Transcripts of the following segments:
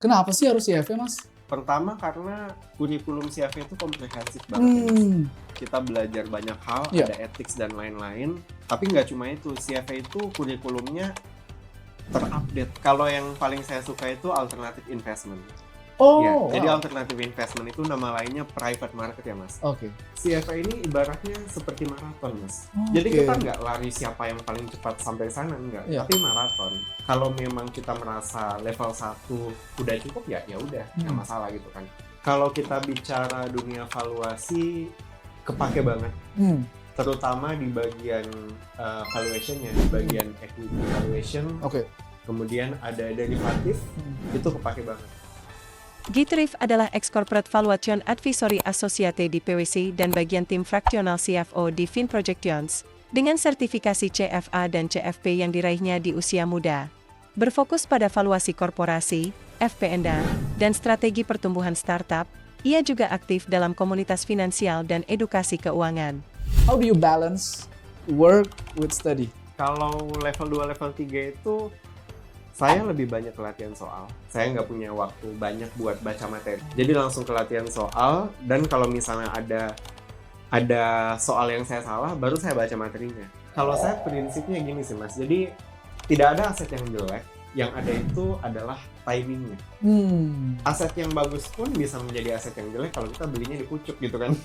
Kenapa sih harus CFA, Mas? Pertama karena kurikulum CFA itu komprehensif banget ya, Mas. Kita belajar banyak hal, ada ethics dan lain-lain. Tapi nggak cuma itu, CFA itu kurikulumnya terupdate. Kalau yang paling saya suka itu alternative investment. Jadi alternative investment itu nama lainnya private market ya, Mas. CFA ini ibaratnya seperti maraton, Mas. Jadi kita nggak lari siapa yang paling cepat sampai sana, enggak. Tapi maraton. Kalau memang kita merasa level 1 udah cukup ya udah, nggak masalah gitu kan. Kalau kita bicara dunia valuasi, kepake banget. Terutama di bagian valuation-nya, di bagian equity valuation. Kemudian ada derivatif, itu kepake banget. Gitrif adalah ex-corporate valuation advisory associate di PwC dan bagian tim fraksional CFO di FinProjections, dengan sertifikasi CFA dan CFP yang diraihnya di usia muda. Berfokus pada valuasi korporasi, FP&A, dan strategi pertumbuhan startup, ia juga aktif dalam komunitas finansial dan edukasi keuangan. How do you balance work with study? Kalau level 2, level 3 itu saya lebih banyak latihan soal. Saya nggak punya waktu banyak buat baca materi. Jadi langsung ke latihan soal, dan kalau misalnya ada soal yang saya salah, baru saya baca materinya. Kalau saya prinsipnya gini sih, Mas. Jadi tidak ada aset yang jelek, yang ada itu adalah timingnya. Aset yang bagus pun bisa menjadi aset yang jelek kalau kita belinya di pucuk gitu kan.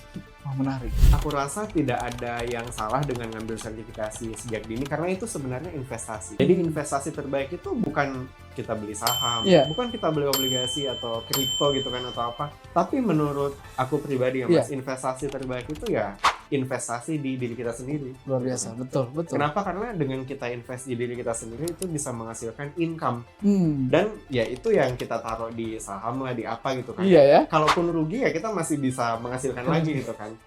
Menarik. Aku rasa tidak ada yang salah dengan ngambil sertifikasi sejak dini, karena itu sebenarnya investasi. Jadi investasi terbaik itu bukan kita beli saham, bukan kita beli obligasi atau kripto gitu kan atau apa. Tapi menurut aku pribadi ya, Mas, investasi terbaik itu ya investasi di diri kita sendiri. Luar biasa, betul. Kenapa? Karena dengan kita invest di diri kita sendiri itu bisa menghasilkan income. Dan ya itu yang kita taruh di saham lah, di apa gitu kan. Kalaupun rugi ya kita masih bisa menghasilkan lagi gitu kan.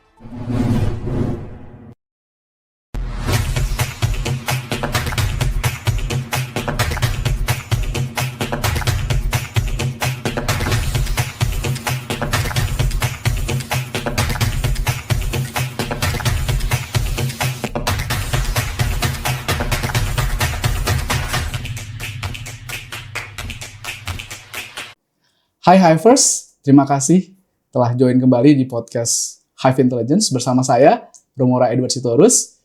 Hai Hivers, terima kasih telah join kembali di podcast Hive Intelligence bersama saya, Romora Edward Sitorus.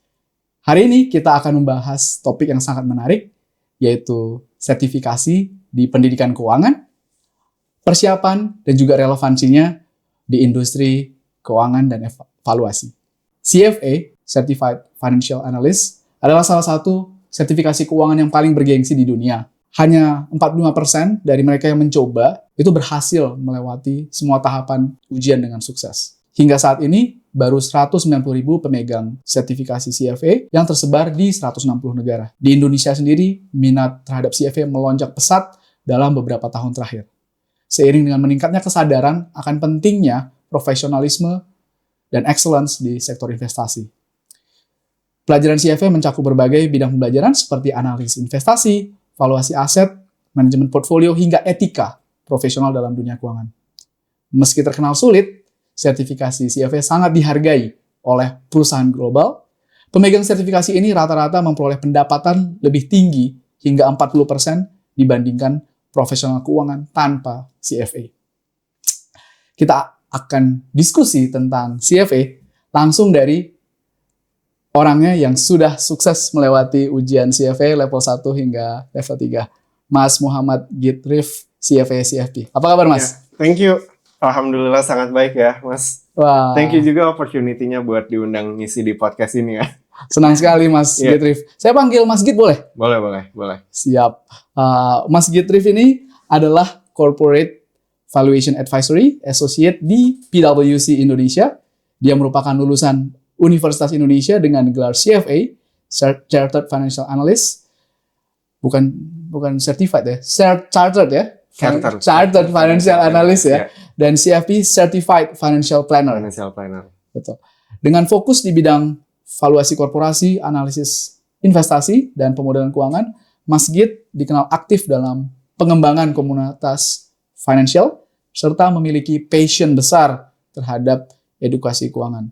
Hari ini kita akan membahas topik yang sangat menarik, yaitu sertifikasi di pendidikan keuangan, persiapan dan juga relevansinya di industri keuangan dan evaluasi. CFA, Certified Financial Analyst, adalah salah satu sertifikasi keuangan yang paling bergengsi di dunia. Hanya 45% dari mereka yang mencoba itu berhasil melewati semua tahapan ujian dengan sukses. Hingga saat ini, baru 190.000 pemegang sertifikasi CFA yang tersebar di 160 negara. Di Indonesia sendiri, minat terhadap CFA melonjak pesat dalam beberapa tahun terakhir. Seiring dengan meningkatnya kesadaran akan pentingnya profesionalisme dan excellence di sektor investasi. Pelajaran CFA mencakup berbagai bidang pembelajaran seperti analisis investasi, valuasi aset, manajemen portfolio, hingga etika profesional dalam dunia keuangan. Meski terkenal sulit, sertifikasi CFA sangat dihargai oleh perusahaan global. Pemegang sertifikasi ini rata-rata memperoleh pendapatan lebih tinggi hingga 40% dibandingkan profesional keuangan tanpa CFA. Kita akan diskusi tentang CFA langsung dari orangnya yang sudah sukses melewati ujian CFA level 1 hingga level 3. Mas Muhammad Gitrif, CFA CFP. Apa kabar, Mas? Thank you. Alhamdulillah sangat baik ya, Mas. Wah. Thank you juga opportunity-nya buat diundang ngisi di podcast ini ya. Senang sekali, Mas Gitrif. Saya panggil Mas Git boleh? Boleh. Siap. Mas Gitrif ini adalah Corporate Valuation Advisory Associate di PwC Indonesia. Dia merupakan lulusan Universitas Indonesia dengan gelar CFA, Chartered Financial Analyst, bukan certified ya, chartered ya, Chartered Financial Analyst ya, dan CFP, Certified Financial Planner. Betul. Dengan fokus di bidang valuasi korporasi, analisis investasi, dan pemodelan keuangan, Mas Git dikenal aktif dalam pengembangan komunitas financial, serta memiliki passion besar terhadap edukasi keuangan.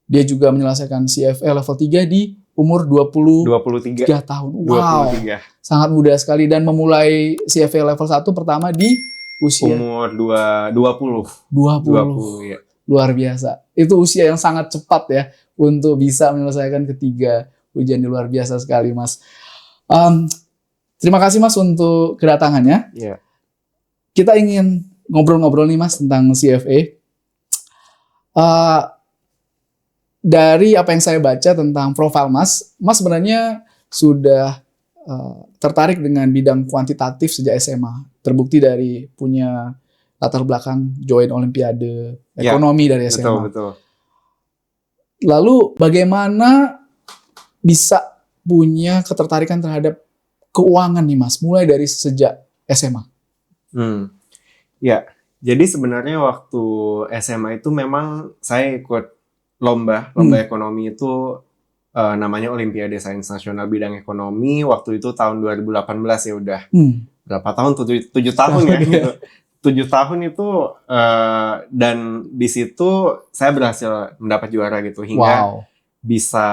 Dia juga menyelesaikan CFA level 3 di umur 23 tahun. Wow, 23. Sangat muda sekali, dan memulai CFA level 1 pertama di Usia umur 20 ya. Luar biasa. Itu usia yang sangat cepat ya untuk bisa menyelesaikan ketiga ujian. Luar biasa sekali, Mas. Terima kasih, Mas, untuk kedatangannya. Yeah. Kita ingin ngobrol-ngobrol nih, Mas, tentang CFA. Dari apa yang saya baca tentang profil Mas sebenarnya sudah tertarik dengan bidang kuantitatif sejak SMA. Terbukti dari punya latar belakang join Olimpiade ekonomi dari SMA. Betul. Lalu bagaimana bisa punya ketertarikan terhadap keuangan nih, Mas, mulai dari sejak SMA? Ya, jadi sebenarnya waktu SMA itu memang saya ikut lomba ekonomi itu namanya Olimpiade Sains Nasional Bidang Ekonomi. Waktu itu tahun 2018 ya udah. Berapa tahun? 7 tahun ya gitu. 7 tahun itu dan di situ saya berhasil mendapat juara gitu hingga bisa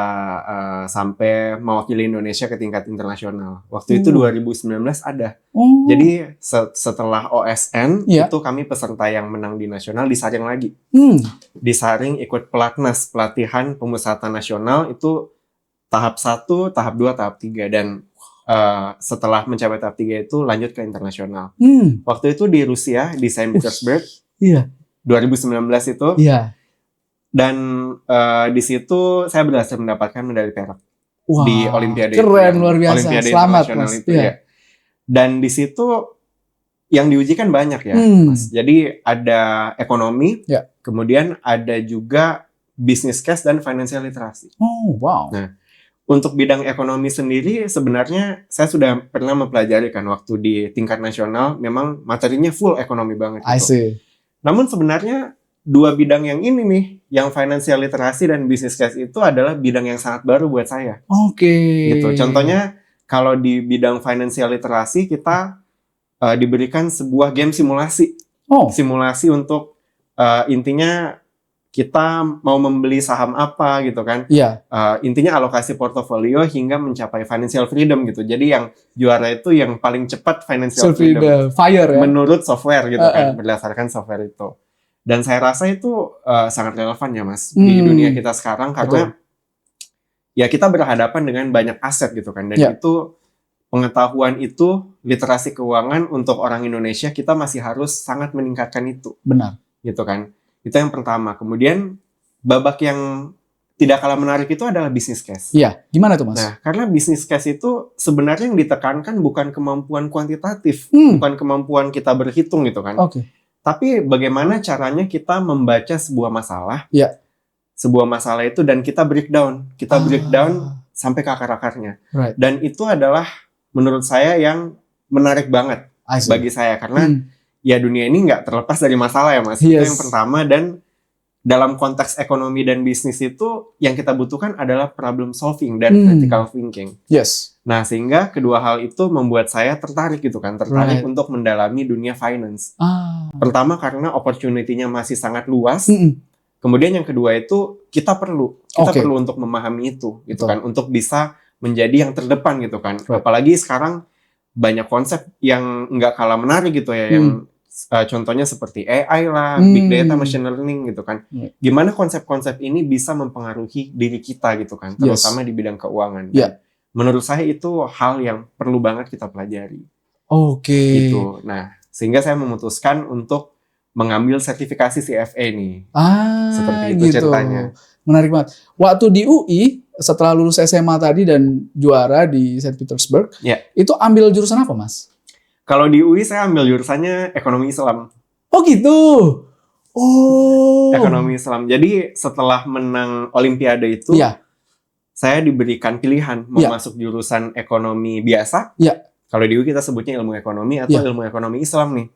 sampai mewakili Indonesia ke tingkat internasional. Waktu itu 2019 ada. Jadi setelah OSN itu kami peserta yang menang di nasional disaring lagi. Disaring ikut pelatnas, pelatihan pemusatan nasional itu tahap 1, tahap 2, tahap 3 dan setelah mencapai tahap 3 itu lanjut ke internasional. Waktu itu di Rusia, di Saint Petersburg. 2019 itu. Dan di situ saya berhasil mendapatkan medali perak di Olimpiade. Keren, luar biasa. Olimpiade Selamat, internasional Mas. itu ya. Dan di situ yang diujikan banyak ya, Mas. Jadi ada ekonomi, kemudian ada juga business case dan financial literacy. Nah, untuk bidang ekonomi sendiri sebenarnya saya sudah pernah mempelajari kan waktu di tingkat nasional, memang materinya full ekonomi banget gitu. Namun sebenarnya dua bidang yang ini nih, yang financial literacy dan business case itu adalah bidang yang sangat baru buat saya. Gitu. Contohnya kalau di bidang financial literacy kita diberikan sebuah game simulasi. Simulasi untuk intinya kita mau membeli saham apa gitu kan. Intinya alokasi portofolio hingga mencapai financial freedom gitu. Jadi yang juara itu yang paling cepat financial freedom. Menurut software gitu kan, berdasarkan software itu. Dan saya rasa itu sangat relevan ya, Mas, di dunia kita sekarang karena ya kita berhadapan dengan banyak aset gitu kan. Dan itu pengetahuan itu, literasi keuangan untuk orang Indonesia kita masih harus sangat meningkatkan itu. Benar. Gitu kan. Itu yang pertama. Kemudian babak yang tidak kalah menarik itu adalah business case. Gimana tuh, Mas? Nah, karena business case itu sebenarnya yang ditekankan bukan kemampuan kuantitatif, bukan kemampuan kita berhitung gitu kan. Tapi bagaimana caranya kita membaca sebuah masalah, sebuah masalah itu dan kita breakdown sampai ke akar-akarnya. Dan itu adalah menurut saya yang menarik banget bagi saya karena ya dunia ini nggak terlepas dari masalah ya, Mas. Itu yang pertama. Dan dalam konteks ekonomi dan bisnis itu yang kita butuhkan adalah problem solving dan critical thinking. Nah, sehingga kedua hal itu membuat saya tertarik gitu kan, tertarik untuk mendalami dunia finance. Pertama karena opportunity-nya masih sangat luas. Kemudian yang kedua itu kita perlu untuk memahami itu gitu kan, untuk bisa menjadi yang terdepan gitu kan. Apalagi sekarang banyak konsep yang nggak kalah menarik gitu ya, yang contohnya seperti AI lah, big data, machine learning gitu kan. Gimana konsep-konsep ini bisa mempengaruhi diri kita gitu kan, terutama di bidang keuangan. Menurut saya itu hal yang perlu banget kita pelajari. Gitu. Nah, sehingga saya memutuskan untuk mengambil sertifikasi CFA nih. Seperti itu ceritanya. Menarik banget. Waktu di UI, setelah lulus SMA tadi dan juara di Saint Petersburg, itu ambil jurusan apa, Mas? Kalau di UI saya ambil jurusannya ekonomi Islam. Ekonomi Islam. Jadi setelah menang Olimpiade itu, saya diberikan pilihan mau masuk jurusan ekonomi biasa. Kalau di UI kita sebutnya ilmu ekonomi atau ilmu ekonomi Islam nih.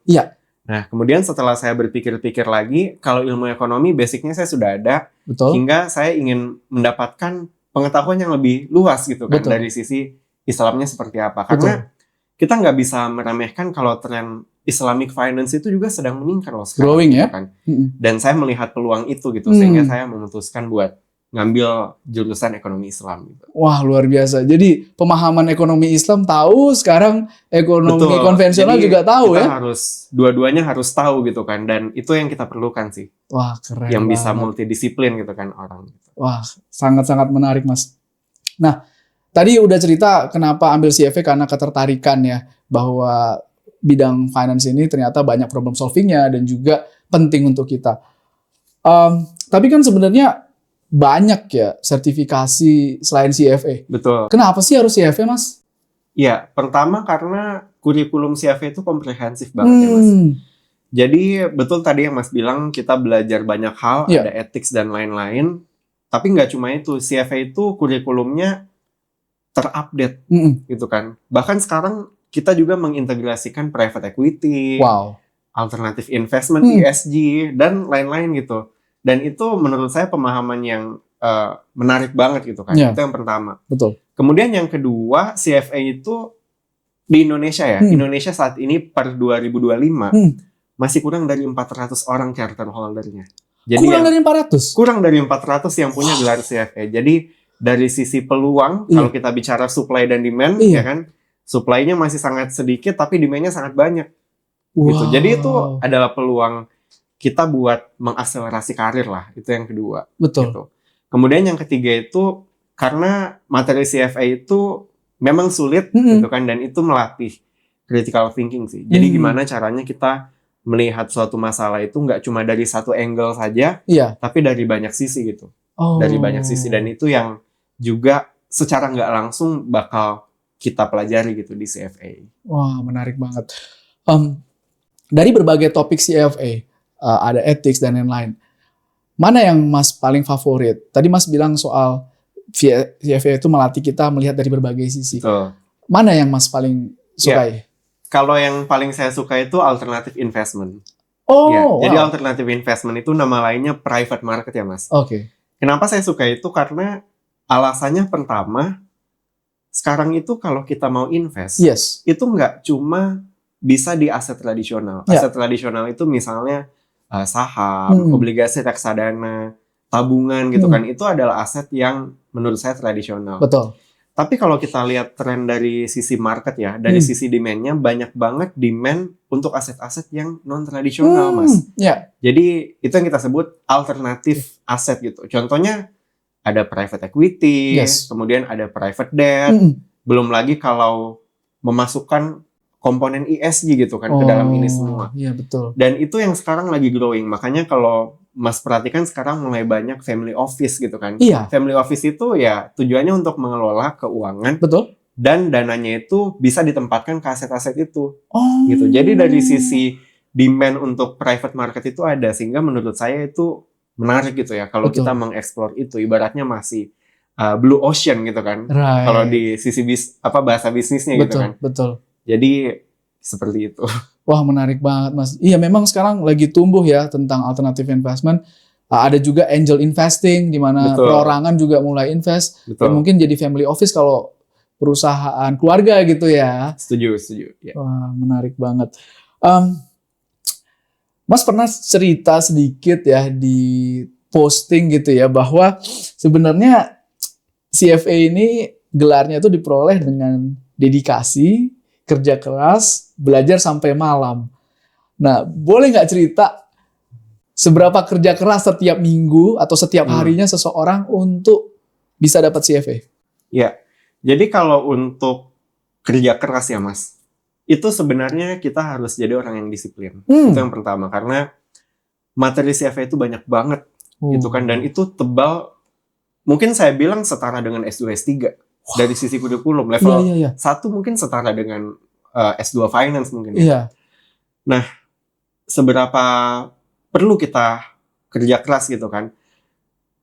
Nah, kemudian setelah saya berpikir-pikir lagi, kalau ilmu ekonomi basicnya saya sudah ada, hingga saya ingin mendapatkan pengetahuan yang lebih luas gitu kan dari sisi Islamnya seperti apa. Karena kita nggak bisa meremehkan kalau tren Islamic finance itu juga sedang meningkat loh sekarang. Growing gitu kan. Dan saya melihat peluang itu gitu, sehingga saya memutuskan buat ngambil jurusan ekonomi Islam gitu. Wah, luar biasa. Jadi pemahaman ekonomi Islam tahu, sekarang ekonomi Betul. konvensional Jadi, juga tahu kita ya. dua-duanya harus tahu gitu kan, dan itu yang kita perlukan sih. Wah, keren Yang bisa banget. multidisiplin gitu kan orang. Wah, sangat-sangat menarik, Mas. Nah, tadi udah cerita kenapa ambil CFA karena ketertarikan ya, bahwa bidang finance ini ternyata banyak problem solvingnya dan juga penting untuk kita. Tapi kan sebenarnya banyak ya sertifikasi selain CFA. Betul. Kenapa sih harus CFA, Mas? Ya, pertama karena kurikulum CFA itu komprehensif banget ya Mas. Jadi betul tadi yang Mas bilang, kita belajar banyak hal, Iya. ada ethics dan lain-lain. Tapi nggak cuma itu, CFA itu kurikulumnya terupdate gitu kan. Bahkan sekarang kita juga mengintegrasikan private equity, Wow. alternative investment, ESG, dan lain-lain gitu. Dan itu menurut saya pemahaman yang menarik banget gitu kan. Yeah. Itu yang pertama. Betul. Kemudian yang kedua, CFA itu di Indonesia ya. Indonesia saat ini per 2025 masih kurang dari 400 orang charter holdernya. Jadi Kurang dari 400? Kurang dari 400 yang punya gelar CFA. Jadi dari sisi peluang, kalau kita bicara supply dan demand, ya kan, supply-nya masih sangat sedikit, tapi demand-nya sangat banyak. Wow. Gitu. Jadi itu adalah peluang kita buat mengakselerasi karir lah. Itu yang kedua. Betul. Gitu. Kemudian yang ketiga itu karena materi CFA itu memang sulit gitu kan, dan itu melatih critical thinking sih. Jadi gimana caranya kita melihat suatu masalah itu nggak cuma dari satu angle saja, tapi dari banyak sisi gitu. Dari banyak sisi, dan itu yang juga secara nggak langsung bakal kita pelajari gitu di CFA. Wah, menarik banget. Dari berbagai topik CFA, ada ethics dan lain-lain. Mana yang Mas paling favorit? Tadi Mas bilang soal CFA itu melatih kita melihat dari berbagai sisi. Betul. Mana yang Mas paling sukai? Kalau yang paling saya suka itu alternative investment. Oh, Jadi alternative investment itu nama lainnya private market ya Mas. Oke. Kenapa saya suka itu? Karena alasannya pertama, sekarang itu kalau kita mau invest, itu nggak cuma bisa di aset tradisional. Aset tradisional itu misalnya saham, obligasi reksadana, tabungan gitu kan. Itu adalah aset yang menurut saya tradisional. Betul. Tapi kalau kita lihat tren dari sisi market ya, dari sisi demand-nya, banyak banget demand untuk aset-aset yang non-tradisional, Mas. Jadi itu yang kita sebut alternatif aset gitu. Contohnya ada private equity, kemudian ada private debt, belum lagi kalau memasukkan komponen ESG gitu kan ke dalam ini semua. Iya, betul. Dan itu yang sekarang lagi growing. Makanya kalau Mas perhatikan sekarang mulai banyak family office gitu kan. Iya. Family office itu ya tujuannya untuk mengelola keuangan. Betul. Dan dananya itu bisa ditempatkan ke aset-aset itu. Gitu. Jadi dari sisi demand untuk private market itu ada, sehingga menurut saya itu menarik gitu ya. Kalau kita mengeksplor itu, ibaratnya masih blue ocean gitu kan. Kalau di sisi bahasa bisnisnya gitu kan. Betul. Jadi seperti itu. Wah, menarik banget, Mas. Iya, memang sekarang lagi tumbuh ya tentang alternative investment. Ada juga angel investing, di mana perorangan juga mulai invest. Dan mungkin jadi family office kalau perusahaan keluarga gitu ya. Setuju. Ya. Wah, menarik banget. Mas pernah cerita sedikit ya di posting gitu ya, bahwa sebenarnya CFA ini gelarnya itu diperoleh dengan dedikasi, kerja keras, belajar sampai malam. Nah, boleh nggak cerita seberapa kerja keras setiap minggu atau setiap harinya seseorang untuk bisa dapat CFA? Ya, jadi kalau untuk kerja keras ya Mas, itu sebenarnya kita harus jadi orang yang disiplin. Itu yang pertama, karena materi CFA itu banyak banget gitu kan, dan itu tebal. Mungkin saya bilang setara dengan S2, S3. Dari sisi kurikulum, level 1 mungkin setara dengan S2 Finance mungkin. Nah, seberapa perlu kita kerja keras gitu kan.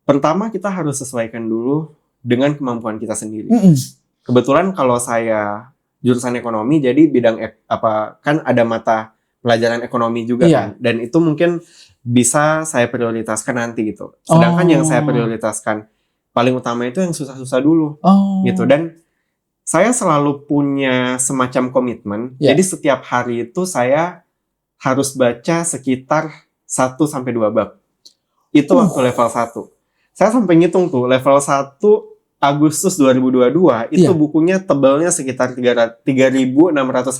Pertama, kita harus sesuaikan dulu dengan kemampuan kita sendiri. Kebetulan kalau saya jurusan ekonomi, jadi bidang kan ada mata pelajaran ekonomi juga kan. Dan itu mungkin bisa saya prioritaskan nanti gitu. Sedangkan yang saya prioritaskan paling utama itu yang susah-susah dulu gitu. Dan saya selalu punya semacam komitmen. Jadi setiap hari itu saya harus baca sekitar 1-2 bab. Itu waktu level 1. Saya sampai ngitung tuh level 1 Agustus 2022 itu bukunya tebalnya sekitar 3.600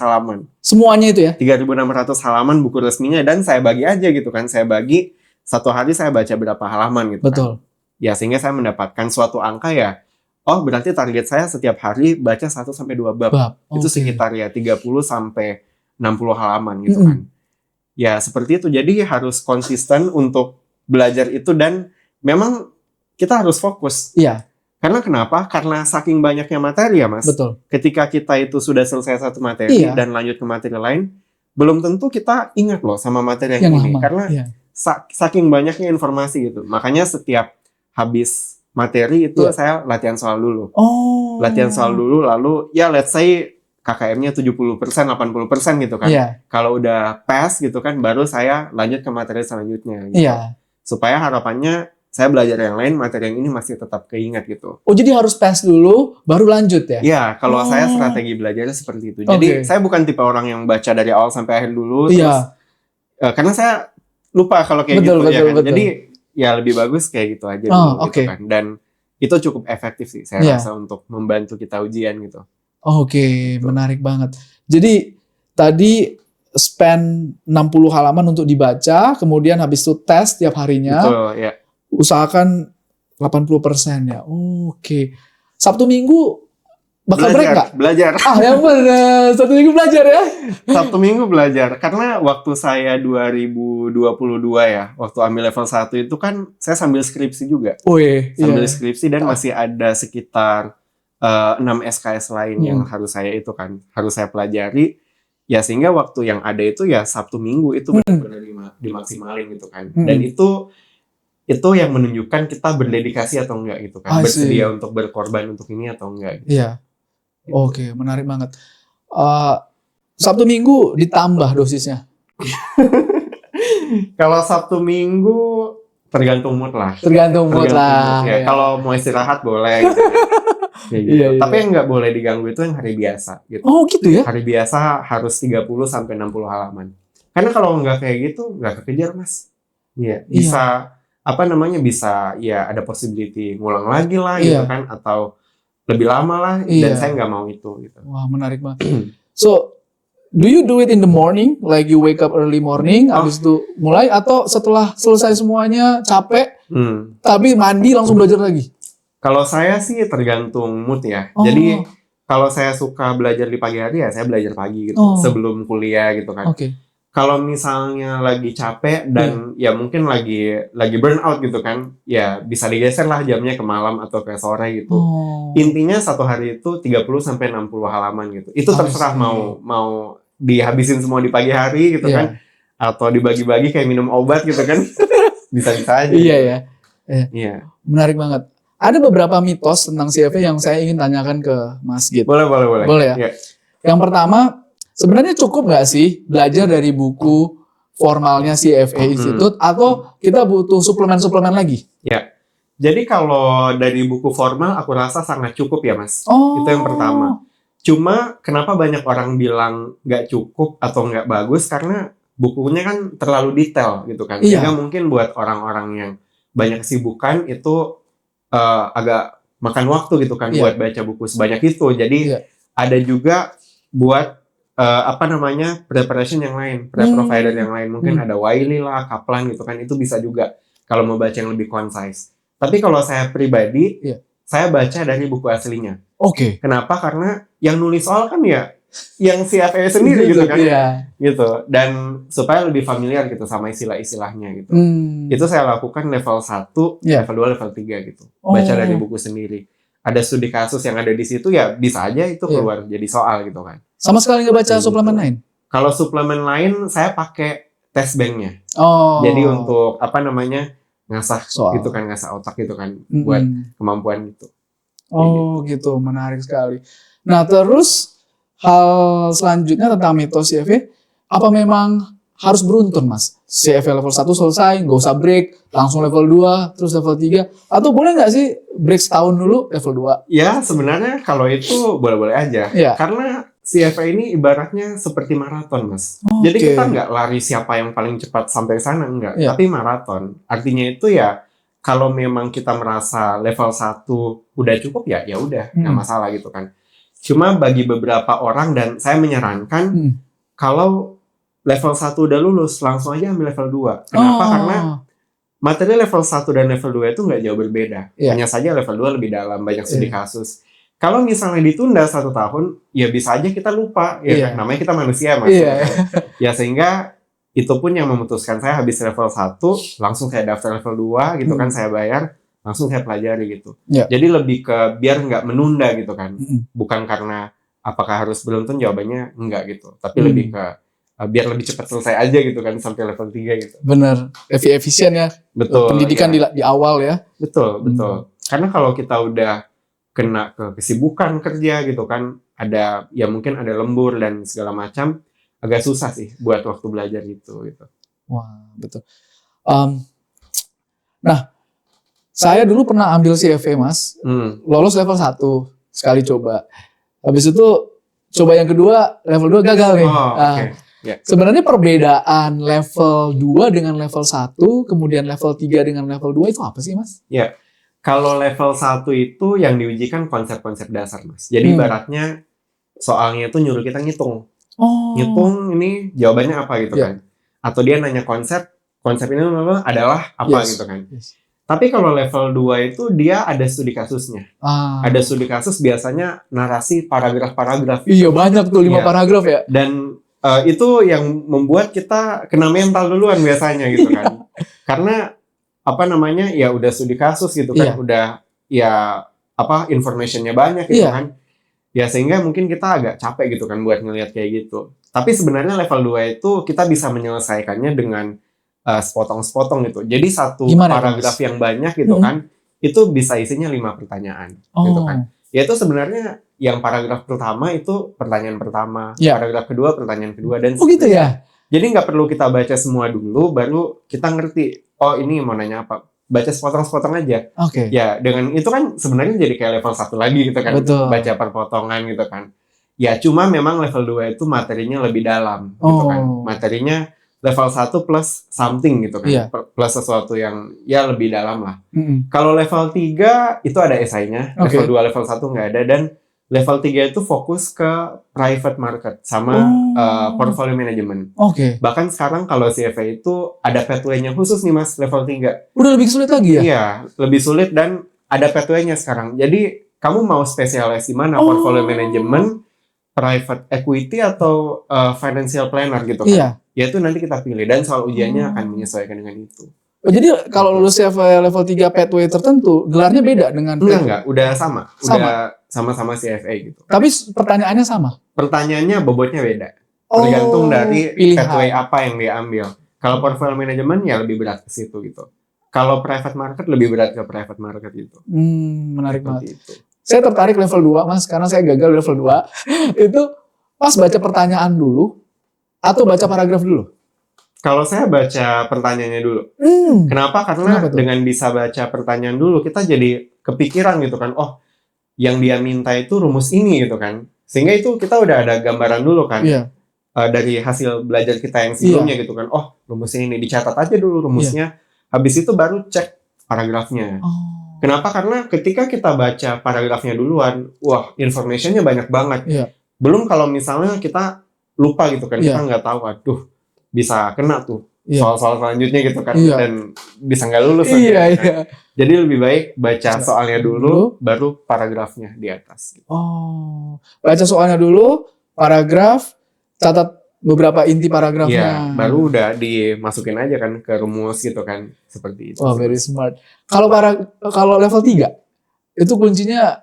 halaman. Semuanya itu ya? 3.600 halaman buku resminya, dan saya bagi aja gitu kan. Saya bagi satu hari saya baca berapa halaman gitu. Betul. Kan. Ya sehingga saya mendapatkan suatu angka ya. Oh berarti target saya setiap hari baca 1-2 bab. Itu sekitar ya 30-60 halaman gitu kan. Ya seperti itu. Jadi harus konsisten untuk belajar itu, dan memang kita harus fokus. Iya. Karena kenapa? Karena saking banyaknya materi ya Mas. Betul. Ketika kita itu sudah selesai satu materi dan lanjut ke materi lain, belum tentu kita ingat loh sama materi yang ini. Karena saking banyaknya informasi gitu. Makanya setiap habis materi itu saya latihan soal dulu. Latihan soal dulu, lalu ya let's say KKM-nya 70%, 80% gitu kan. Kalau udah pass gitu kan, baru saya lanjut ke materi selanjutnya gitu. Supaya harapannya saya belajar yang lain, materi yang ini masih tetap keingat gitu. Oh, jadi harus pass dulu, baru lanjut ya? Iya, kalau saya strategi belajarnya seperti itu. Jadi saya bukan tipe orang yang baca dari awal sampai akhir dulu. Terus, karena saya lupa kalau kayak gitu ya kan. Jadi ya lebih bagus kayak gitu aja dulu gitu kan. Dan itu cukup efektif sih saya rasa untuk membantu kita ujian gitu. Menarik banget. Jadi tadi spend 60 halaman untuk dibaca, kemudian habis itu tes tiap harinya. Betul, ya. Usahakan 80% ya. Sabtu Minggu bakal break nggak? Belajar. Yang benar. Sabtu Minggu belajar ya? Sabtu Minggu belajar. Karena waktu saya 2022 ya, waktu ambil level 1 itu kan saya sambil skripsi juga. Sambil skripsi dan masih ada sekitar 6 SKS lain yang harus saya pelajari. Ya sehingga waktu yang ada itu ya Sabtu Minggu itu benar-benar dimaksimalin gitu kan. Dan itu yang menunjukkan kita berdedikasi atau enggak gitu kan. Bersedia untuk berkorban untuk ini atau enggak gitu. Iya. Gitu. Menarik banget. Sabtu Minggu ditambah dosisnya? Kalau Sabtu Minggu tergantung mood lah. Tergantung mood lah. Ya. Kalau mau istirahat boleh gitu. Gitu. Tapi yang nggak boleh diganggu itu yang hari biasa gitu. Gitu ya? Hari biasa harus 30-60 halaman. Karena kalau nggak kayak gitu nggak kekejar Mas. Bisa bisa ya ada possibility ngulang lagi lah gitu kan, atau lebih lama lah, dan saya nggak mau itu gitu. Wah, menarik banget. So, do you do it in the morning, like you wake up early morning, habis itu mulai, atau setelah selesai semuanya capek, tapi mandi langsung belajar lagi? Kalau saya sih tergantung mood ya. Jadi kalau saya suka belajar di pagi hari ya saya belajar pagi gitu, sebelum kuliah gitu kan. Kalau misalnya lagi capek dan ya mungkin lagi burn out gitu kan, ya bisa digeser lah jamnya ke malam atau ke sore gitu. Intinya satu hari itu 30-60 halaman gitu. Itu terserah mau dihabisin semua di pagi hari gitu kan, atau dibagi-bagi kayak minum obat gitu kan. Bisa-bisa aja. Iya. Menarik banget. Ada beberapa mitos tentang CFA yang saya ingin tanyakan ke Mas Git. Boleh. Boleh ya? Yang pertama, sebenarnya cukup nggak sih belajar dari buku formalnya CFA Institute, atau kita butuh suplemen-suplemen lagi? Ya, jadi kalau dari buku formal aku rasa sangat cukup ya Mas. Itu yang pertama. Cuma kenapa banyak orang bilang nggak cukup atau nggak bagus, karena bukunya kan terlalu detail gitu kan. Sehingga mungkin buat orang-orang yang banyak kesibukan itu agak makan waktu gitu kan buat baca buku sebanyak itu. Jadi ada juga buat preparation yang lain, provider yang lain, mungkin ada Wiley lah, Kaplan gitu kan, itu bisa juga kalau mau baca yang lebih concise. Tapi kalau saya pribadi, saya baca dari buku aslinya. Kenapa? Karena yang nulis soal kan ya yang CFA sendiri gitu kan, gitu. Dan supaya lebih familiar gitu sama istilah-istilahnya gitu. Itu saya lakukan level 1, level 2, level 3 gitu. Baca dari buku sendiri. Ada studi kasus yang ada di situ ya bisa aja itu keluar jadi soal gitu kan. Sama sekali nggak baca suplemen lain? Kalau suplemen lain saya pakai test banknya. Jadi untuk ngasah soal gitu kan, ngasah otak gitu kan, buat kemampuan gitu. Gitu, menarik sekali. Nah terus hal selanjutnya tentang mitos CFA, apa memang harus beruntun Mas? CFA level 1 selesai, nggak usah break, langsung level 2, terus level 3. Atau boleh nggak sih break setahun dulu, level 2? Ya sebenarnya kalau itu boleh-boleh aja. Karena CFA ini ibaratnya seperti maraton Mas. Jadi kita nggak lari siapa yang paling cepat sampai sana, enggak. Tapi maraton. Artinya itu ya kalau memang kita merasa level 1 udah cukup ya udah nggak masalah gitu kan. Cuma bagi beberapa orang, dan saya menyarankan kalau level 1 udah lulus, langsung aja ambil level 2. Kenapa? Karena materi level 1 dan level 2 itu nggak jauh berbeda. Hanya saja level 2 lebih dalam, banyak studi kasus. Kalau misalnya ditunda 1 tahun, ya bisa aja kita lupa. Ya kan? Namanya kita manusia, Mas. Ya sehingga itu pun yang memutuskan saya habis level 1, langsung saya daftar level 2 gitu kan, saya bayar, langsung saya pelajari gitu. Jadi lebih ke biar nggak menunda gitu kan. Bukan karena apakah harus beruntun, jawabannya enggak gitu. Tapi lebih ke biar lebih cepat selesai aja gitu kan, sampai level 3 gitu. Bener, lebih efisien ya. Betul. Pendidikan di awal ya. Betul. Karena kalau kita udah kena ke kesibukan kerja gitu kan, ada ya mungkin ada lembur dan segala macam, agak susah sih buat waktu belajar gitu. Wah, betul. Nah, saya dulu pernah ambil CFA, Mas. Lolos level 1 sekali coba. Habis itu coba yang kedua, level 2 gagal nih. Sebenarnya perbedaan level 2 dengan level 1, kemudian level 3 dengan level 2 itu apa sih, Mas? Ya, kalau level 1 itu yang diujikan konsep-konsep dasar, Mas. Jadi ibaratnya soalnya itu nyuruh kita ngitung. Ngitung ini jawabannya apa gitu kan. Atau dia nanya konsep ini adalah apa gitu kan. Tapi kalau level 2 itu dia ada studi kasusnya. Ada studi kasus, biasanya narasi paragraf-paragraf. Iya, banyak tuh 5 paragraf ya. Dan itu yang membuat kita kena mental duluan biasanya gitu kan. Karena ya udah studi kasus gitu kan, udah informationnya banyak gitu kan. Ya sehingga mungkin kita agak capek gitu kan buat ngelihat kayak gitu. Tapi sebenarnya level 2 itu kita bisa menyelesaikannya dengan sepotong-sepotong gitu. Jadi satu paragraf yang banyak gitu kan, itu bisa isinya 5 pertanyaan gitu kan. Ya itu sebenarnya yang paragraf pertama itu pertanyaan pertama, paragraf kedua pertanyaan kedua, dan gitu ya. Jadi nggak perlu kita baca semua dulu baru kita ngerti. Oh ini mau nanya apa? Baca sepotong-sepotong aja. Ya dengan itu kan sebenarnya jadi kayak level 1 lagi gitu kan. Betul. Baca perpotongan gitu kan. Ya cuma memang level 2 itu materinya lebih dalam gitu kan. Materinya level 1 plus something gitu kan. Plus sesuatu yang ya lebih dalam lah. Kalau level 3 itu ada esainya. Level 2, level 1 nggak ada. Dan level 3 itu fokus ke private market sama portfolio management. Bahkan sekarang kalau CFA itu ada pathway-nya khusus nih, Mas, level 3. Udah lebih sulit lagi ya? Iya, lebih sulit dan ada pathway-nya sekarang. Jadi kamu mau spesialis di mana? Portfolio management, private equity, atau financial planner gitu kan? Ya itu nanti kita pilih, dan soal ujiannya akan menyesuaikan dengan itu. Jadi kalau lulus level 3 pathway tertentu, gelarnya beda dengan Enggak, udah sama. Udah sama-sama CFA gitu. Tapi pertanyaannya sama? Pertanyaannya bobotnya beda. Tergantung dari pathway apa yang dia ambil. Kalau portfolio management ya lebih berat ke situ gitu. Kalau private market lebih berat ke private market gitu. Menarik banget. Saya tertarik level 2, Mas, karena saya gagal level 2. Itu pas baca pertanyaan dulu atau baca paragraf dulu? Kalau saya baca pertanyaannya dulu. Kenapa? Karena dengan bisa baca pertanyaan dulu, kita jadi kepikiran gitu kan. Oh, yang dia minta itu rumus ini gitu kan. Sehingga itu kita udah ada gambaran dulu kan. Dari hasil belajar kita yang sebelumnya gitu kan. Oh, rumusnya ini. Dicatat aja dulu rumusnya. Habis itu baru cek paragrafnya. Kenapa? Karena ketika kita baca paragrafnya duluan, wah, informationnya banyak banget. Belum kalau misalnya kita lupa gitu kan. Kita nggak tahu, aduh, bisa kena tuh soal-soal selanjutnya gitu kan, dan bisa nggak lulus kan. Jadi lebih baik baca soalnya dulu baru paragrafnya di atas gitu. Baca soalnya dulu, paragraf, catat beberapa inti paragrafnya, baru udah dimasukin aja kan ke rumus gitu kan, seperti itu. Very smart. Kalau level 3 itu kuncinya?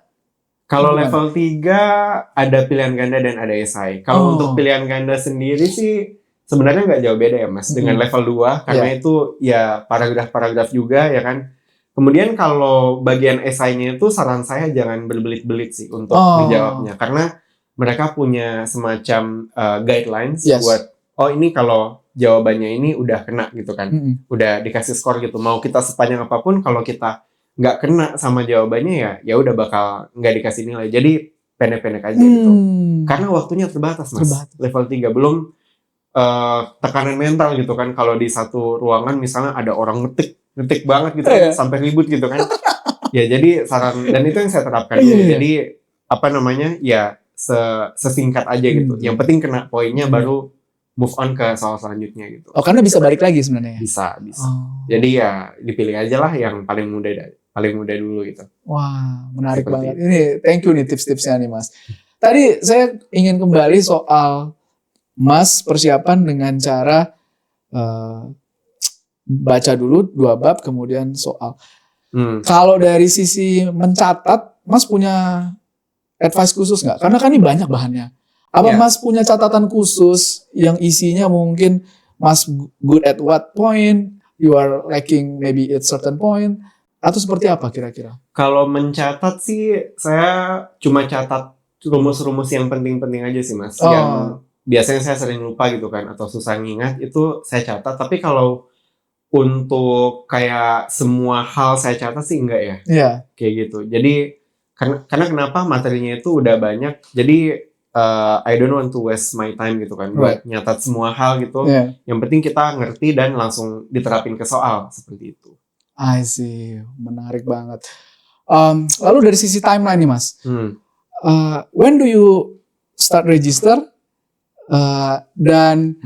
Kalau level 3 ada pilihan ganda dan ada esai. Kalau untuk pilihan ganda sendiri sih sebenarnya nggak jauh beda ya, Mas, dengan level 2, karena itu ya paragraf-paragraf juga ya kan. Kemudian kalau bagian esainya itu saran saya jangan berbelit-belit sih untuk menjawabnya, karena mereka punya semacam guidelines buat ini kalau jawabannya ini udah kena gitu kan, udah dikasih skor gitu. Mau kita sepanjang apapun, kalau kita nggak kena sama jawabannya ya udah bakal nggak dikasih nilai. Jadi pendek-pendek aja gitu, karena waktunya terbatas, Mas. Level 3 belum tekanan mental gitu kan. Kalau di satu ruangan misalnya ada orang ngetik ngetik banget gitu kan, sampai ribut gitu kan. Ya jadi saran, dan itu yang saya terapkan dulu. Jadi apa namanya, ya sesingkat aja gitu. Yang penting kena poinnya, baru move on ke soal selanjutnya gitu. Oh, karena bisa balik lagi sebenarnya. Bisa. Jadi ya dipilih aja lah yang paling mudah dulu gitu. Wah, menarik banget. Ini thank you nih tips-tipsnya nih Mas. Tadi saya ingin kembali soal Mas persiapan dengan cara baca dulu 2 bab kemudian soal. Kalau dari sisi mencatat, Mas punya advice khusus nggak? Karena kan ini banyak bahannya. Apa Mas punya catatan khusus yang isinya mungkin Mas good at what point, you are lacking maybe at certain point, atau seperti apa kira-kira? Kalau mencatat sih, saya cuma catat rumus-rumus yang penting-penting aja sih Mas. Yang biasanya saya sering lupa gitu kan, atau susah ngingat, itu saya catat. Tapi kalau untuk kayak semua hal saya catat sih enggak ya. Iya. Kayak gitu. Jadi karena kenapa, materinya itu udah banyak. Jadi I don't want to waste my time gitu kan, buat nyatat semua hal gitu. Yang penting kita ngerti dan langsung diterapin ke soal seperti itu. I see, menarik banget. Lalu dari sisi timeline nih Mas, when do you start register dan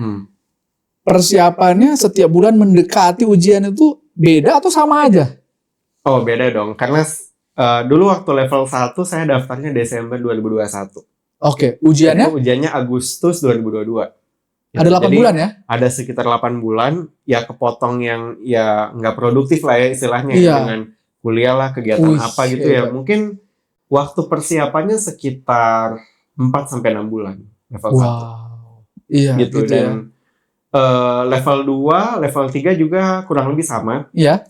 persiapannya setiap bulan mendekati ujian itu beda atau sama aja? Oh beda dong, karena dulu waktu level 1 saya daftarnya Desember 2021. Oke, ujiannya? Ujiannya Agustus 2022. Ada 8 bulan ya? Ada sekitar 8 bulan, ya kepotong yang ya nggak produktif lah ya istilahnya, dengan kuliah lah, kegiatan apa gitu ya. Mungkin waktu persiapannya sekitar 4-6 bulan level 1. Iya, gitu dan level 2, level 3 juga kurang lebih sama. Iya.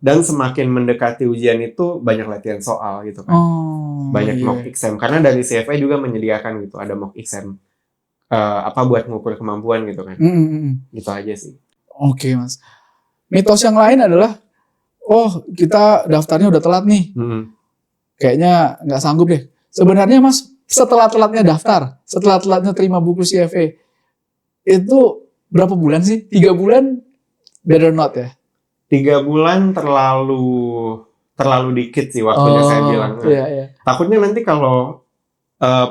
Dan semakin mendekati ujian itu banyak latihan soal gitu kan. Banyak mock exam, karena dari CFA juga menyediakan gitu, ada mock exam. Buat ngukur kemampuan gitu kan. Gitu aja sih. Oke Mas. Mitos yang lain adalah, kita daftarnya udah telat nih. Kayaknya nggak sanggup deh. Sebenarnya Mas, setelah telatnya daftar, setelah telatnya terima buku CFA, itu berapa bulan sih? 3 bulan better not ya? 3 bulan terlalu dikit sih waktunya, saya bilang. Iya. Takutnya nanti kalau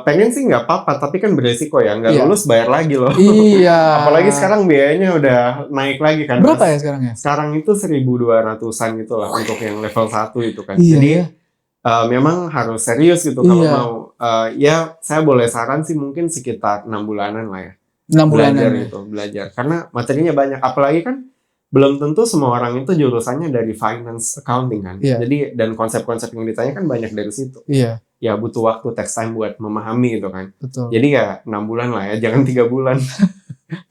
pengen sih nggak apa-apa, tapi kan beresiko ya, nggak lulus bayar lagi loh. Iya. Apalagi sekarang biayanya udah naik lagi kan. Berapa ya sekarang ya? Sekarang itu 1.200-an gitu lah untuk yang level 1 itu kan. Iya, jadi memang harus serius gitu kalau mau. Ya saya boleh saran sih mungkin sekitar 6 bulanan lah ya. 6 bulanan belajar. Karena materinya banyak, apalagi kan belum tentu semua orang itu jurusannya dari finance accounting kan. Jadi dan konsep-konsep yang ditanya kan banyak dari situ. Iya. Ya butuh waktu, takes time buat memahami gitu kan. Betul. Jadi ya 6 bulan lah ya, jangan 3 bulan.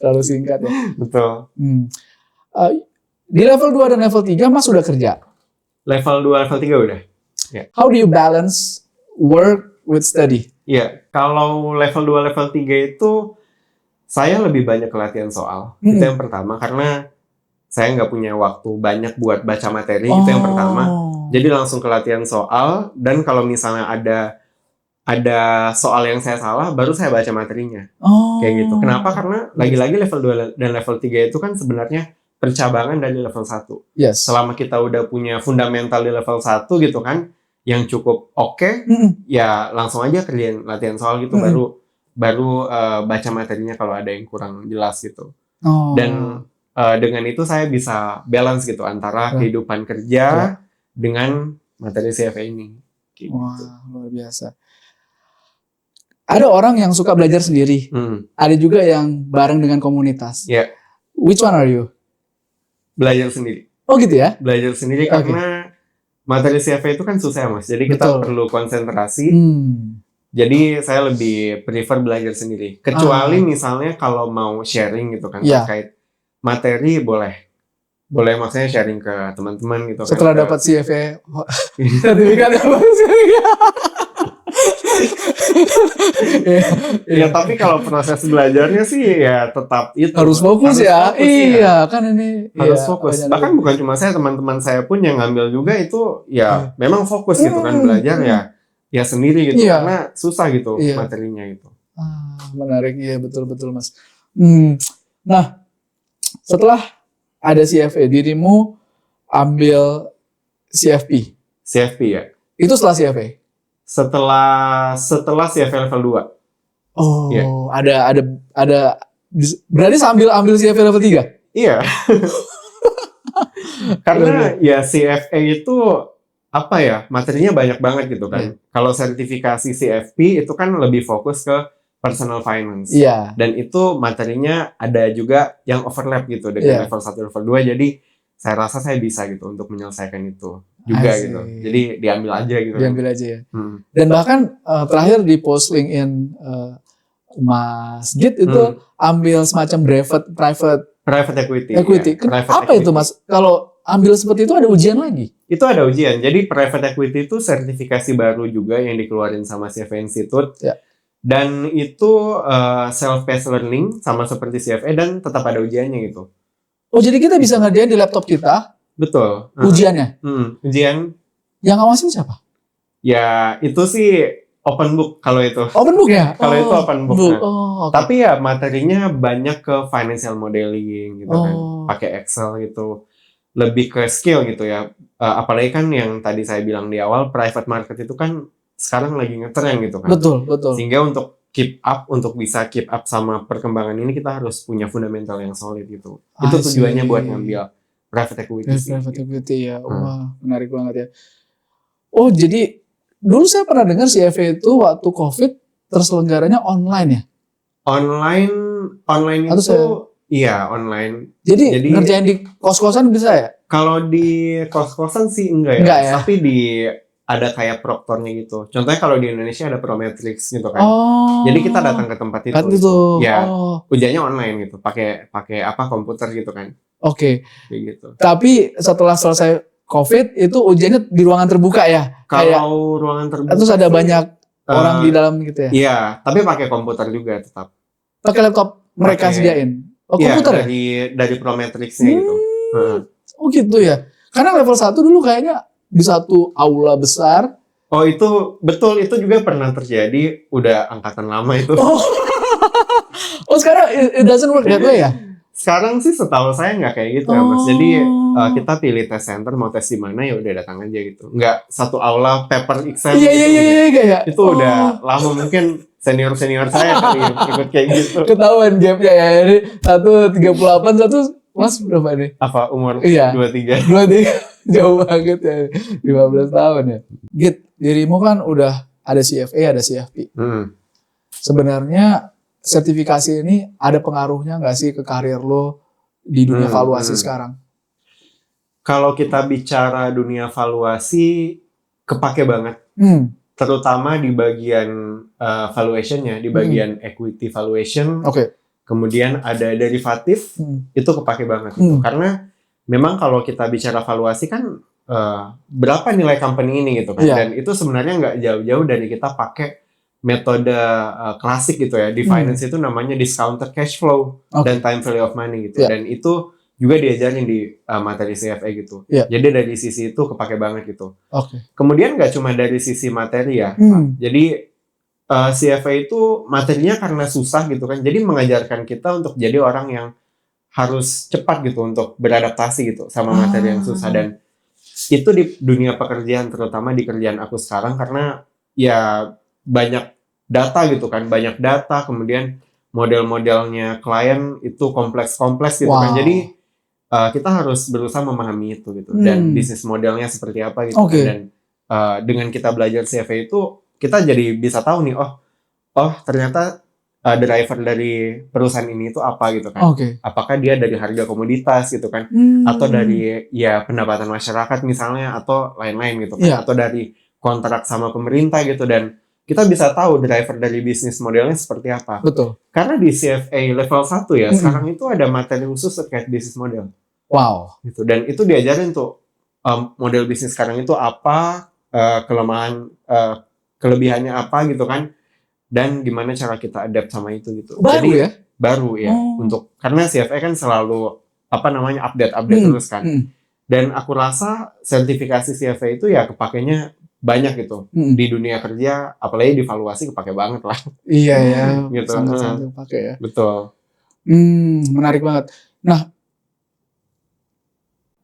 Terlalu singkat ya. Betul. Di level 2 dan level 3 Mas sudah kerja? Level 2, level 3 udah. How do you balance work with study? Kalau level 2, level 3 itu saya lebih banyak latihan soal. Itu yang pertama, karena saya nggak punya waktu banyak buat baca materi. Itu yang pertama. Jadi langsung ke latihan soal, dan kalau misalnya ada soal yang saya salah, baru saya baca materinya. Kayak gitu. Kenapa? Karena lagi-lagi level 2 dan level 3 itu kan sebenarnya percabangan dari level 1. Selama kita udah punya fundamental di level 1 gitu kan, yang cukup oke, ya langsung aja kerjain latihan soal gitu, baru baca materinya kalau ada yang kurang jelas gitu. Dan dengan itu saya bisa balance gitu antara kehidupan kerja dengan materi CFA ini. Wah, luar biasa. Ada orang yang suka belajar sendiri. Ada juga yang bareng dengan komunitas. Which one are you? Belajar sendiri. Oh gitu ya? Belajar sendiri karena materi CFA itu kan susah ya Mas. Jadi kita perlu konsentrasi. Jadi saya lebih prefer belajar sendiri. Kecuali misalnya kalau mau sharing gitu kan, terkait materi boleh maksudnya sharing ke teman-teman gitu. Setelah kan, dapat CFA sertifikat apa sih? Ya tapi kalau proses belajarnya sih ya tetap itu harus fokus ya. Iya kan ini harus fokus. Bahkan bukan cuma saya, teman-teman saya pun yang ngambil juga itu ya memang fokus gitu kan, belajar ya sendiri gitu karena susah gitu materinya itu. Menarik, iya betul Mas. Nah, setelah ada CFA, dirimu ambil CFP. CFP ya. Itu setelah CFA. Setelah CFA level 2. Oh, Iya. ada berarti sambil ambil CFA level 3? Iya. Karena ya CFA itu apa ya, materinya banyak banget gitu kan. Kalau sertifikasi CFP itu kan lebih fokus ke personal finance. Iya. Dan itu materinya ada juga yang overlap gitu dengan level 1 level 2. Jadi saya rasa saya bisa gitu untuk menyelesaikan itu juga gitu. Jadi diambil aja gitu. Diambil aja ya. Dan bahkan terakhir di post LinkedIn Mas Git itu ambil semacam private equity. Ya. Apa itu Mas? Kalau ambil seperti itu ada ujian lagi? Itu ada ujian. Jadi private equity itu sertifikasi baru juga yang dikeluarin sama CFA Institute. Ya. Dan itu self-paced learning sama seperti CFA dan tetap ada ujiannya gitu. Oh, jadi kita bisa ngerjain di laptop kita? Betul. Ujiannya? Ujian. Yang ngawasin siapa? Ya, itu sih open book kalau itu. Open book ya? Kalau itu open book. Okay. Tapi ya materinya banyak ke financial modeling gitu kan. Pakai Excel gitu. Lebih ke skill gitu ya. Apalagi kan yang tadi saya bilang di awal, private market itu kan sekarang lagi ngetren gitu kan. Betul. Sehingga untuk bisa keep up sama perkembangan ini kita harus punya fundamental yang solid gitu. Itu tujuannya buat ngambil private equity. Private equity ya. Wah, menarik banget ya. Oh, jadi dulu saya pernah dengar CFA itu waktu COVID terselenggaranya online ya? Online itu iya online. Jadi ngerjain di kos-kosan bisa ya? Kalau di kos-kosan sih enggak ya. Tapi ada kayak proktornya gitu. Contohnya kalau di Indonesia ada Prometrics gitu kan. Jadi kita datang ke tempat itu. Ya, ujiannya online gitu. Pakai komputer gitu kan. Oke. Gitu. Tapi setelah selesai COVID itu ujiannya di ruangan terbuka ya? Kalau ruangan terbuka terus ada banyak orang di dalam gitu ya? Iya, tapi pakai komputer juga tetap. Pakai laptop mereka sediain? Oh, komputer dari Prometrics-nya gitu. Oh gitu ya? Karena level 1 dulu kayaknya di satu aula besar. Oh itu betul, itu juga pernah terjadi, udah angkatan lama itu. Oh sekarang it doesn't work that way ya? Sekarang sih setahu saya nggak kayak gitu ya Mas. Jadi kita pilih test center, mau tes di mana ya udah datang aja gitu. Nggak satu aula paper exam gitu. Iya. Itu udah lama, mungkin senior saya kali ikut kayak gitu. Ketahuan gapnya ya. Ini 138, satu Mas berapa nih? Apa umur? Iya. 23. Jauh banget ya. 15 tahun ya. Git, dirimu kan udah ada CFA, ada CFP. Sebenarnya sertifikasi ini ada pengaruhnya nggak sih ke karir lo di dunia valuasi sekarang? Kalau kita bicara dunia valuasi, kepake banget. Terutama di bagian valuation-nya, di bagian equity valuation. Kemudian ada derivatif, itu kepake banget. Gitu. Karena memang kalau kita bicara valuasi kan berapa nilai company ini gitu kan. Dan itu sebenarnya nggak jauh-jauh dari kita pakai metode klasik gitu ya. Di finance itu namanya discounted cash flow dan time value of money gitu. Dan itu juga diajarin di materi CFA gitu. Jadi dari sisi itu kepake banget gitu. Kemudian nggak cuma dari sisi materi ya. Jadi CFA itu materinya karena susah gitu kan, jadi mengajarkan kita untuk jadi orang yang harus cepat gitu untuk beradaptasi gitu sama materi yang susah. Dan itu di dunia pekerjaan, terutama di kerjaan aku sekarang, karena ya banyak data gitu kan, banyak data, kemudian model-modelnya klien itu kompleks gitu kan, jadi kita harus berusaha memahami itu gitu, dan bisnis modelnya seperti apa gitu kan. Dan dengan kita belajar CFA itu kita jadi bisa tahu nih, oh ternyata driver dari perusahaan ini itu apa gitu kan. Apakah dia dari harga komoditas gitu kan, atau dari ya pendapatan masyarakat misalnya, atau lain-lain gitu kan, atau dari kontrak sama pemerintah gitu. Dan kita bisa tahu driver dari bisnis modelnya seperti apa. Betul. Karena di CFA level 1 ya, sekarang itu ada materi khusus terkait bisnis model. Wow. Gitu. Dan itu diajarin tuh model bisnis sekarang itu apa, kelemahan kelebihannya apa gitu kan, dan gimana cara kita adapt sama itu gitu. Baru ya untuk, karena CFA kan selalu update terus kan. Dan aku rasa sertifikasi CFA itu ya kepakainya banyak gitu di dunia kerja, apalagi di valuasi kepake banget lah. Iya ya, gitu. Sangat kepake ya. Betul. Menarik banget. Nah,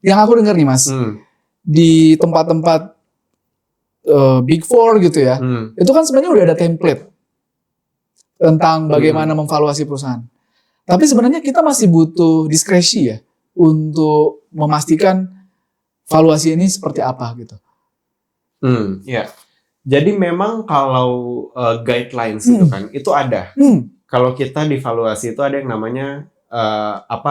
yang aku dengar nih Mas, di tempat-tempat Big Four gitu ya, itu kan sebenarnya udah ada template tentang bagaimana memvaluasi perusahaan. Tapi sebenarnya kita masih butuh diskresi ya untuk memastikan valuasi ini seperti apa gitu. Ya. Jadi memang kalau guidelines itu kan itu ada. Kalau kita di valuasi itu ada yang namanya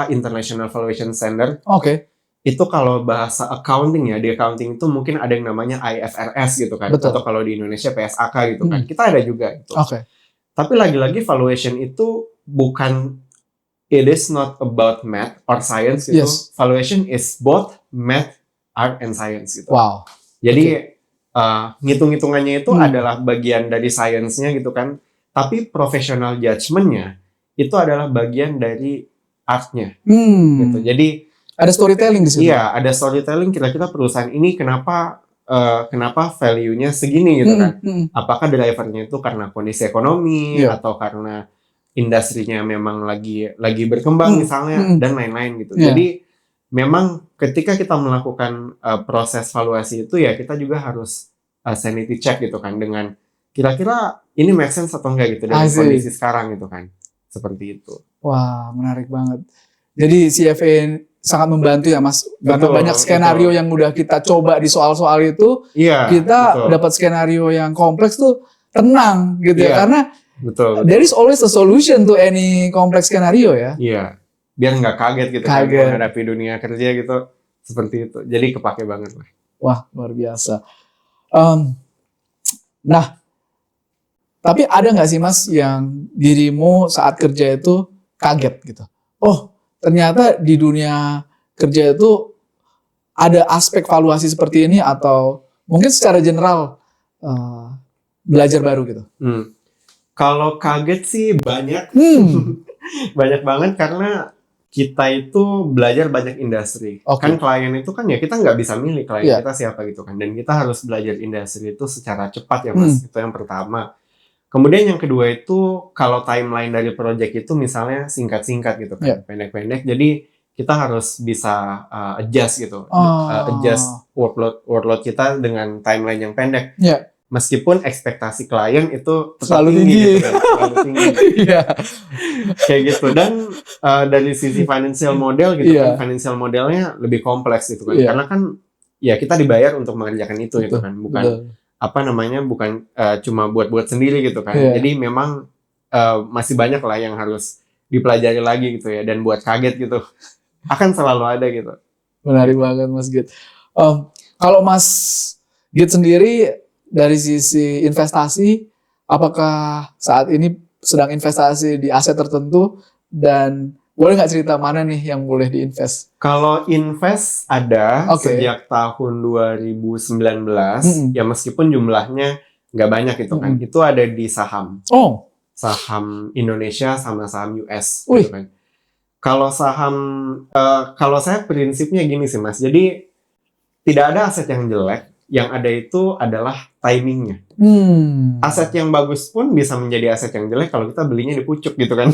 International Valuation Standard. Oke. Itu kalau bahasa accounting ya, di accounting itu mungkin ada yang namanya IFRS gitu kan. Betul. Atau kalau di Indonesia PSAK gitu kan. Kita ada juga itu. Oke. Tapi lagi-lagi valuation itu bukan, it is not about math or science gitu. Yes. Valuation is both math, art, and science gitu. Wow. Jadi ngitung-ngitungannya itu adalah bagian dari science-nya gitu kan. Tapi professional judgment-nya itu adalah bagian dari art-nya. Gitu. Jadi ada storytelling di situ. Iya, ada storytelling kira-kira perusahaan ini kenapa value-nya segini gitu kan. Apakah drivernya itu karena kondisi ekonomi atau karena industrinya memang lagi berkembang misalnya dan lain-lain gitu. Jadi memang ketika kita melakukan proses valuasi itu ya kita juga harus sanity check gitu kan dengan kira-kira ini make sense atau enggak gitu dari kondisi sekarang gitu kan. Seperti itu. Wah, menarik banget. Jadi CFA sangat membantu ya Mas. Karena banyak skenario yang udah kita coba di soal-soal itu, kita dapat skenario yang kompleks tuh tenang gitu ya. Karena there is always a solution to any complex skenario ya. Iya. Biar nggak kaget gitu kan menghadapi dunia kerja gitu. Seperti itu. Jadi kepake banget lah. Wah, luar biasa. Nah, tapi ada nggak sih Mas yang dirimu saat kerja itu kaget gitu? Oh, ternyata di dunia kerja itu ada aspek valuasi seperti ini atau mungkin secara general belajar baru gitu? Kalau kaget sih banyak, banyak banget karena kita itu belajar banyak industri. Kan klien itu kan ya kita nggak bisa milih klien kita siapa gitu kan. Dan kita harus belajar industri itu secara cepat ya Mas. Itu yang pertama. Kemudian yang kedua itu kalau timeline dari project itu misalnya singkat-singkat gitu kan, pendek-pendek. Jadi kita harus bisa adjust gitu, adjust workload kita dengan timeline yang pendek. Meskipun ekspektasi klien itu selalu tinggi gitu kan, selalu tinggi. Kayak gitu. Dan dari sisi financial model gitu kan, financial modelnya lebih kompleks gitu kan. Karena kan ya kita dibayar untuk mengerjakan itu gitu kan, bukan bukan cuma buat sendiri gitu kan. Jadi memang masih banyak lah yang harus dipelajari lagi gitu ya. Dan buat kaget gitu, akan selalu ada gitu. Menarik banget Mas Git. Kalau Mas Git sendiri dari sisi investasi, apakah saat ini sedang investasi di aset tertentu? Dan boleh nggak cerita mana nih yang boleh diinvest? Kalau invest ada sejak tahun 2019, ya meskipun jumlahnya nggak banyak gitu kan. Itu ada di saham. Saham Indonesia sama saham US gitu kan. Kalau saham, kalau saya prinsipnya gini sih Mas. Jadi tidak ada aset yang jelek. Yang ada itu adalah timingnya. Aset yang bagus pun bisa menjadi aset yang jelek kalau kita belinya di pucuk gitu kan.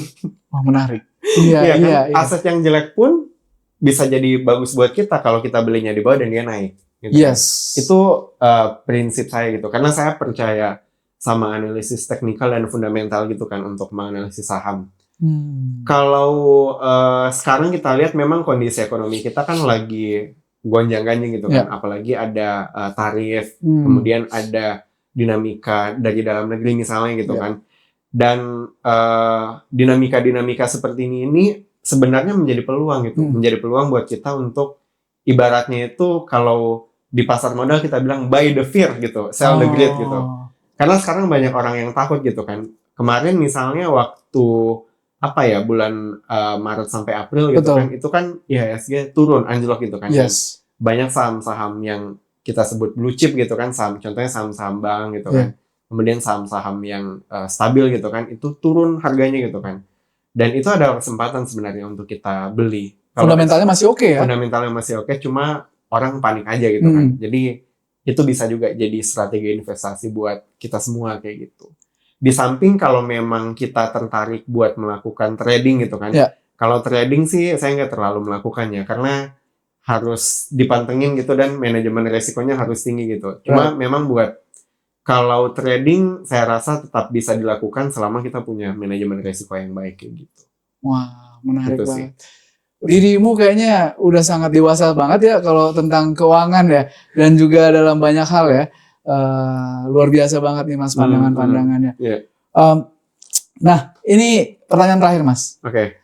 Wah, menarik. Iya. Aset yang jelek pun bisa jadi bagus buat kita kalau kita belinya di bawah dan dia naik. Gitu. Itu prinsip saya gitu. Karena saya percaya sama analisis teknikal dan fundamental gitu kan untuk menganalisis saham. Kalau sekarang kita lihat memang kondisi ekonomi kita kan lagi gonjang-ganjing gitu kan, apalagi ada tarif, kemudian ada dinamika dari dalam negeri misalnya gitu kan, dan dinamika seperti ini sebenarnya menjadi peluang gitu, menjadi peluang buat kita untuk ibaratnya itu kalau di pasar modal kita bilang buy the fear gitu, sell the greed gitu, karena sekarang banyak orang yang takut gitu kan. Kemarin misalnya waktu bulan Maret sampai April gitu kan, itu kan IHSG turun anjlok gitu kan. Banyak saham-saham yang kita sebut blue chip gitu kan, contohnya saham-saham bank gitu kan. Kemudian saham-saham yang stabil gitu kan, itu turun harganya gitu kan. Dan itu ada kesempatan sebenarnya untuk kita beli. Fundamentalnya masih oke ya? Fundamentalnya masih oke, cuma orang panik aja gitu kan. Jadi itu bisa juga jadi strategi investasi buat kita semua kayak gitu. Di samping kalau memang kita tertarik buat melakukan trading gitu kan. Kalau trading sih saya nggak terlalu melakukannya karena harus dipantengin gitu dan manajemen resikonya harus tinggi gitu. Cuma memang buat kalau trading saya rasa tetap bisa dilakukan selama kita punya manajemen resiko yang baik kayak gitu. Wah, menarik Gitu banget. Dirimu kayaknya udah sangat dewasa banget ya kalau tentang keuangan ya, dan juga dalam banyak hal ya. Luar biasa banget nih Mas pandangan-pandangannya. Yeah. Nah, ini pertanyaan terakhir Mas. Oke.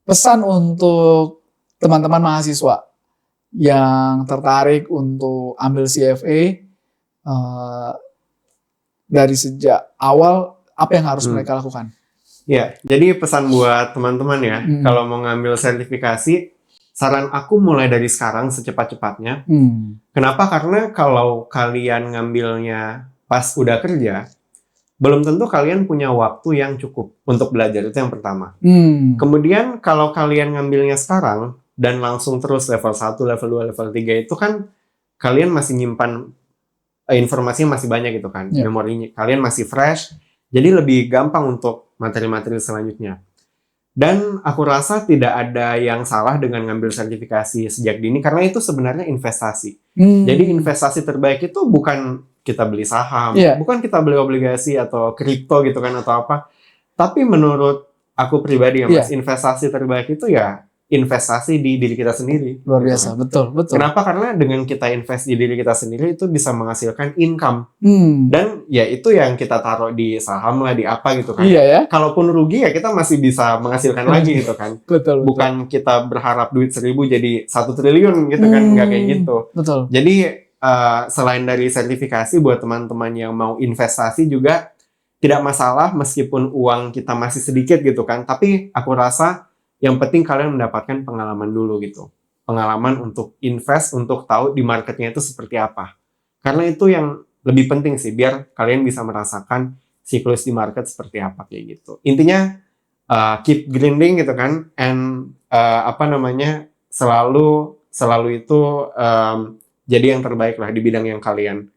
Pesan untuk teman-teman mahasiswa yang tertarik untuk ambil CFA dari sejak awal, apa yang harus mereka lakukan? Ya, jadi pesan buat teman-teman ya, kalau mau ngambil sertifikasi, saran aku mulai dari sekarang secepat-cepatnya. Kenapa? Karena kalau kalian ngambilnya pas udah kerja, belum tentu kalian punya waktu yang cukup untuk belajar, itu yang pertama. Kemudian kalau kalian ngambilnya sekarang, dan langsung terus level 1, level 2, level 3 itu kan kalian masih nyimpan informasinya masih banyak gitu kan, memorinya kalian masih fresh, jadi lebih gampang untuk materi-materi selanjutnya. Dan aku rasa tidak ada yang salah dengan ngambil sertifikasi sejak dini karena itu sebenarnya investasi. Jadi investasi terbaik itu bukan kita beli saham, bukan kita beli obligasi atau kripto gitu kan atau apa. Tapi menurut aku pribadi ya Mas, investasi terbaik itu ya investasi di diri kita sendiri. Luar biasa, betul. Kenapa? Karena dengan kita invest di diri kita sendiri itu bisa menghasilkan income. Dan ya itu yang kita taruh di saham lah, di apa gitu kan. Iya ya. Kalaupun rugi ya kita masih bisa menghasilkan lagi gitu kan. Betul. Bukan kita berharap duit 1.000 jadi 1 triliun gitu kan, nggak kayak gitu. Betul. Jadi selain dari sertifikasi buat teman-teman yang mau investasi juga tidak masalah meskipun uang kita masih sedikit gitu kan. Tapi aku rasa yang penting kalian mendapatkan pengalaman dulu gitu. Pengalaman untuk invest, untuk tahu di marketnya itu seperti apa. Karena itu yang lebih penting sih, biar kalian bisa merasakan siklus di market seperti apa kayak gitu. Intinya keep grinding gitu kan, and selalu itu jadi yang terbaik lah di bidang yang kalian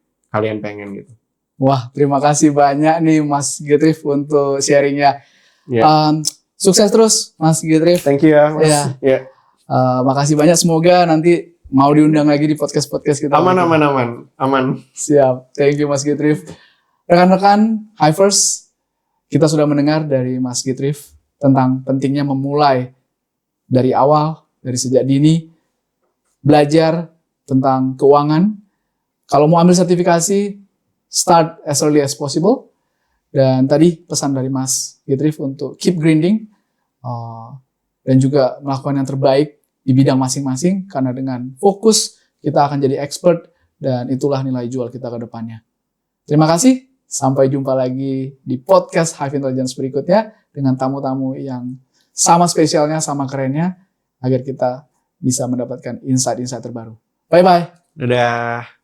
pengen gitu. Wah, terima kasih banyak nih Mas Gitrif untuk sharingnya. Sukses terus Mas Gitrif. Thank you ya Mas. Makasih banyak, semoga nanti mau diundang lagi di podcast kita. Aman. Siap. Thank you Mas Gitrif. Rekan-rekan Hivers, kita sudah mendengar dari Mas Gitrif tentang pentingnya memulai dari awal, dari sejak dini, belajar tentang keuangan. Kalau mau ambil sertifikasi, start as early as possible. Dan tadi pesan dari Mas Gitrif untuk keep grinding, dan juga melakukan yang terbaik di bidang masing-masing, karena dengan fokus kita akan jadi expert, dan itulah nilai jual kita ke depannya. Terima kasih, sampai jumpa lagi di podcast Hive Intelligence berikutnya dengan tamu-tamu yang sama spesialnya, sama kerennya, agar kita bisa mendapatkan insight-insight terbaru. Bye-bye. Dadah.